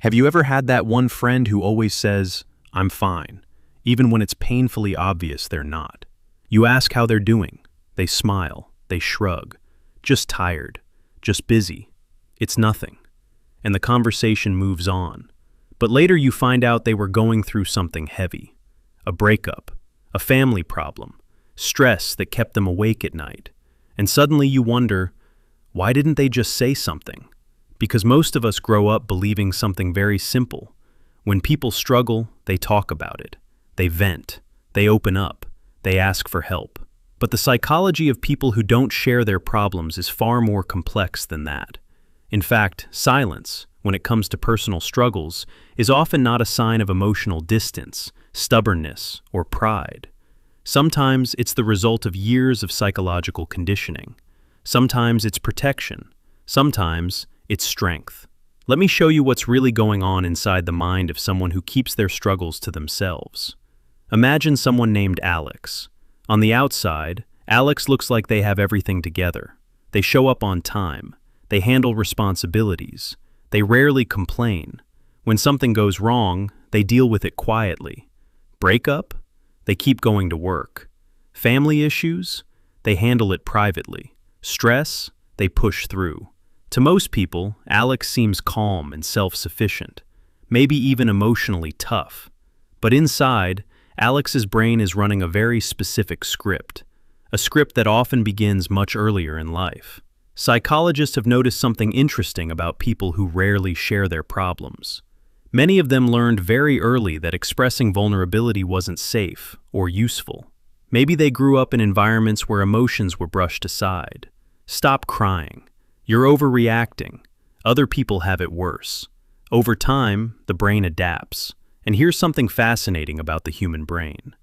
Have you ever had that one friend who always says, "I'm fine," even when it's painfully obvious they're not? You ask how they're doing. They smile. They shrug. Just tired. Just busy. It's nothing. And the conversation moves on. But later you find out they were going through something heavy. A breakup. A family problem. Stress that kept them awake at night. And suddenly you wonder, why didn't they just say something? Because most of us grow up believing something very simple. When people struggle, they talk about it. They vent. They open up. They ask for help. But the psychology of people who don't share their problems is far more complex than that. In fact, silence, when it comes to personal struggles, is often not a sign of emotional distance, stubbornness, or pride. Sometimes it's the result of years of psychological conditioning. Sometimes it's protection. Sometimes it's strength. Let me show you what's really going on inside the mind of someone who keeps their struggles to themselves. Imagine someone named Alex. On the outside, Alex looks like they have everything together. They show up on time. They handle responsibilities. They rarely complain. When something goes wrong, they deal with it quietly. Breakup? They keep going to work. Family issues? They handle it privately. Stress? They push through. To most people, Alex seems calm and self-sufficient, maybe even emotionally tough. But inside, Alex's brain is running a very specific script, a script that often begins much earlier in life. Psychologists have noticed something interesting about people who rarely share their problems. Many of them learned very early that expressing vulnerability wasn't safe or useful. Maybe they grew up in environments where emotions were brushed aside. Stop crying. You're overreacting. Other people have it worse. Over time, the brain adapts. And here's something fascinating about the human brain.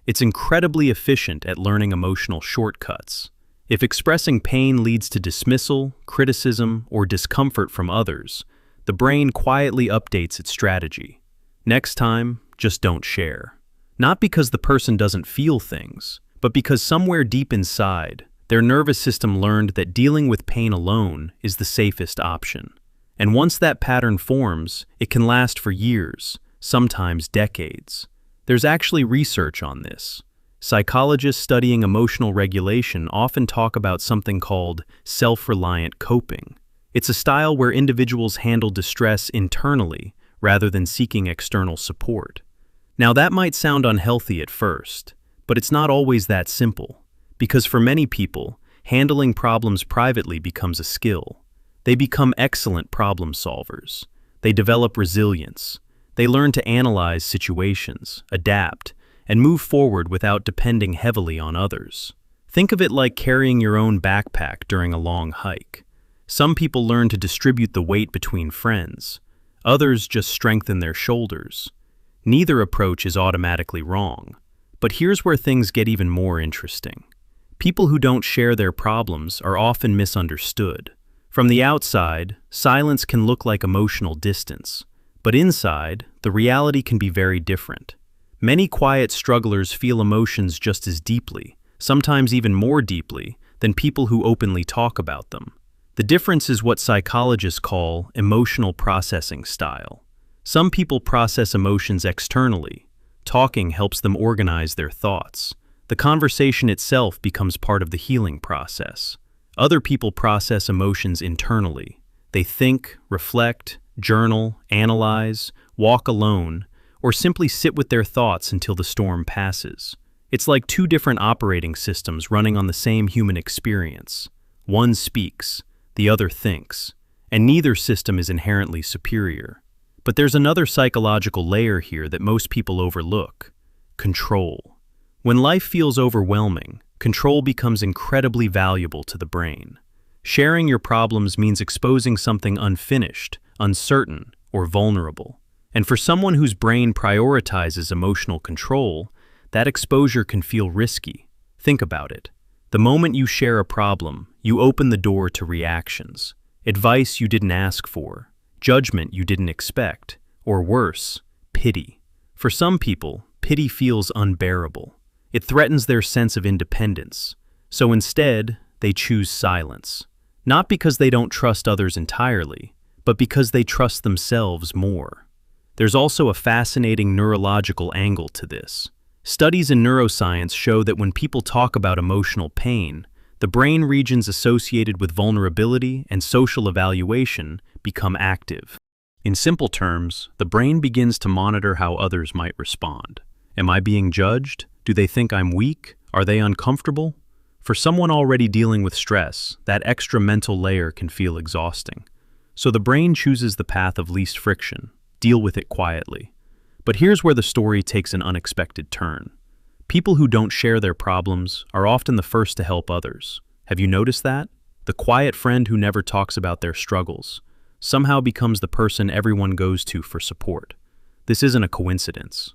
It's incredibly efficient at learning emotional shortcuts. If expressing pain leads to dismissal, criticism, or discomfort from others, the brain quietly updates its strategy. Next time, just don't share. Not because the person doesn't feel things, but because somewhere deep inside, their nervous system learned that dealing with pain alone is the safest option. And once that pattern forms, it can last for years, sometimes decades. There's actually research on this. Psychologists studying emotional regulation often talk about something called self-reliant coping. It's a style where individuals handle distress internally rather than seeking external support. Now that might sound unhealthy at first, but it's not always that simple. Because for many people, handling problems privately becomes a skill. They become excellent problem solvers. They develop resilience. They learn to analyze situations, adapt, and move forward without depending heavily on others. Think of it like carrying your own backpack during a long hike. Some people learn to distribute the weight between friends. Others just strengthen their shoulders. Neither approach is automatically wrong. But here's where things get even more interesting. People who don't share their problems are often misunderstood. From the outside, silence can look like emotional distance. But inside, the reality can be very different. Many quiet strugglers feel emotions just as deeply, sometimes even more deeply, than people who openly talk about them. The difference is what psychologists call emotional processing style. Some people process emotions externally. Talking helps them organize their thoughts. The conversation itself becomes part of the healing process. Other people process emotions internally. They think, reflect, journal, analyze, walk alone, or simply sit with their thoughts until the storm passes. It's like two different operating systems running on the same human experience. One speaks, the other thinks, and neither system is inherently superior. But there's another psychological layer here that most people overlook: control. When life feels overwhelming, control becomes incredibly valuable to the brain. Sharing your problems means exposing something unfinished, uncertain, or vulnerable. And for someone whose brain prioritizes emotional control, that exposure can feel risky. Think about it. The moment you share a problem, you open the door to reactions, advice you didn't ask for, judgment you didn't expect, or worse, pity. For some people, pity feels unbearable. It threatens their sense of independence. So instead, they choose silence. Not because they don't trust others entirely, but because they trust themselves more. There's also a fascinating neurological angle to this. Studies in neuroscience show that when people talk about emotional pain, the brain regions associated with vulnerability and social evaluation become active. In simple terms, the brain begins to monitor how others might respond. Am I being judged? Do they think I'm weak? Are they uncomfortable? For someone already dealing with stress, that extra mental layer can feel exhausting. So the brain chooses the path of least friction. Deal with it quietly. But here's where the story takes an unexpected turn. People who don't share their problems are often the first to help others. Have you noticed that? The quiet friend who never talks about their struggles somehow becomes the person everyone goes to for support. This isn't a coincidence.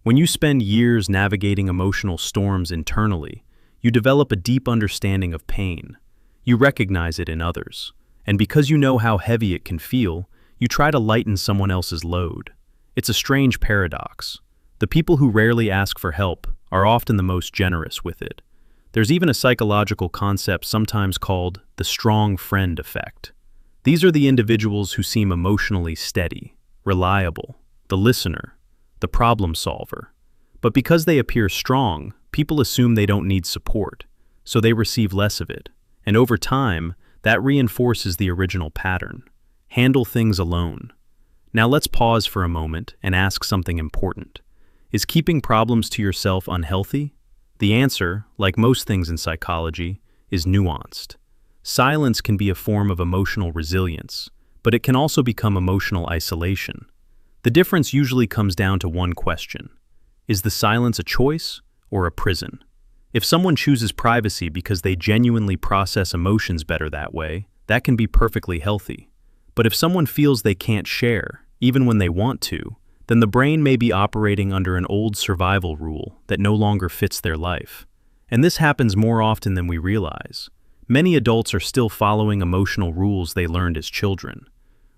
When you spend years navigating emotional storms internally, you develop a deep understanding of pain. You recognize it in others. And because you know how heavy it can feel, you try to lighten someone else's load. It's a strange paradox. The people who rarely ask for help are often the most generous with it. There's even a psychological concept sometimes called the strong friend effect. These are the individuals who seem emotionally steady, reliable, the listener, the problem solver. But because they appear strong, people assume they don't need support, so they receive less of it. And over time, that reinforces the original pattern. Handle things alone. Now let's pause for a moment and ask something important. Is keeping problems to yourself unhealthy? The answer, like most things in psychology, is nuanced. Silence can be a form of emotional resilience, but it can also become emotional isolation. The difference usually comes down to one question. Is the silence a choice or a prison? If someone chooses privacy because they genuinely process emotions better that way, that can be perfectly healthy. But if someone feels they can't share, even when they want to, then the brain may be operating under an old survival rule that no longer fits their life. And this happens more often than we realize. Many adults are still following emotional rules they learned as children.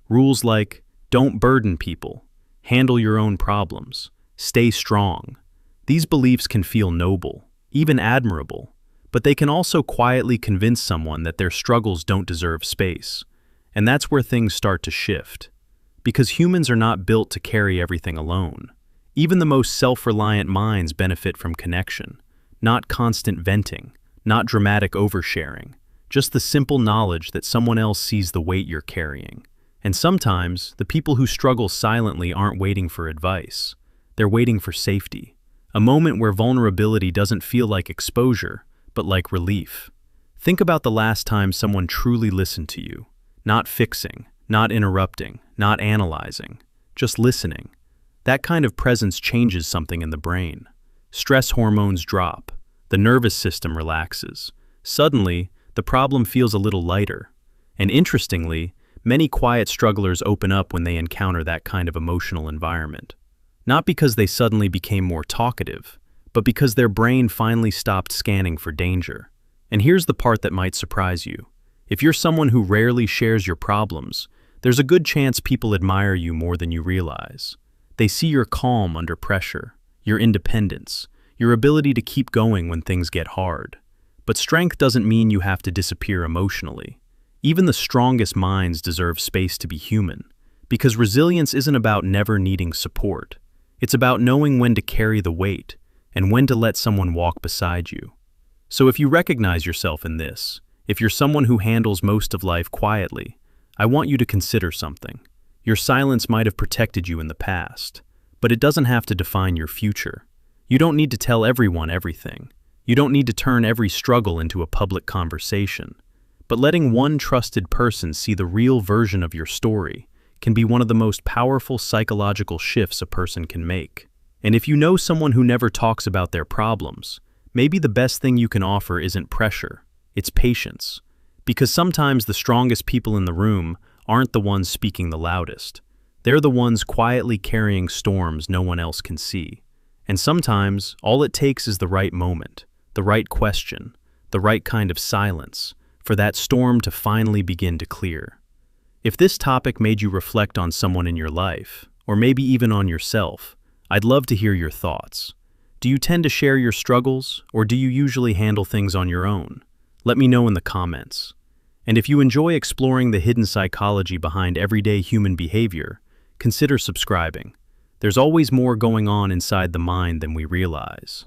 Rules like, don't burden people, handle your own problems, stay strong. These beliefs can feel noble, even admirable, but they can also quietly convince someone that their struggles don't deserve space. And that's where things start to shift. Because humans are not built to carry everything alone. Even the most self-reliant minds benefit from connection, not constant venting, not dramatic oversharing, just the simple knowledge that someone else sees the weight you're carrying. And sometimes, the people who struggle silently aren't waiting for advice. They're waiting for safety. A moment where vulnerability doesn't feel like exposure, but like relief. Think about the last time someone truly listened to you. Not fixing, not interrupting, not analyzing, just listening. That kind of presence changes something in the brain. Stress hormones drop. The nervous system relaxes. Suddenly, the problem feels a little lighter. And interestingly, many quiet strugglers open up when they encounter that kind of emotional environment. Not because they suddenly became more talkative, but because their brain finally stopped scanning for danger. And here's the part that might surprise you. If you're someone who rarely shares your problems, there's a good chance people admire you more than you realize. They see your calm under pressure, your independence, your ability to keep going when things get hard. But strength doesn't mean you have to disappear emotionally. Even the strongest minds deserve space to be human, because resilience isn't about never needing support. It's about knowing when to carry the weight and when to let someone walk beside you. So if you recognize yourself in this, if you're someone who handles most of life quietly, I want you to consider something. Your silence might have protected you in the past, but it doesn't have to define your future. You don't need to tell everyone everything. You don't need to turn every struggle into a public conversation. But letting one trusted person see the real version of your story can be one of the most powerful psychological shifts a person can make. And if you know someone who never talks about their problems, maybe the best thing you can offer isn't pressure, it's patience. Because sometimes the strongest people in the room aren't the ones speaking the loudest. They're the ones quietly carrying storms no one else can see. And sometimes, all it takes is the right moment, the right question, the right kind of silence, for that storm to finally begin to clear. If this topic made you reflect on someone in your life, or maybe even on yourself, I'd love to hear your thoughts. Do you tend to share your struggles, or do you usually handle things on your own? Let me know in the comments. And if you enjoy exploring the hidden psychology behind everyday human behavior, consider subscribing. There's always more going on inside the mind than we realize.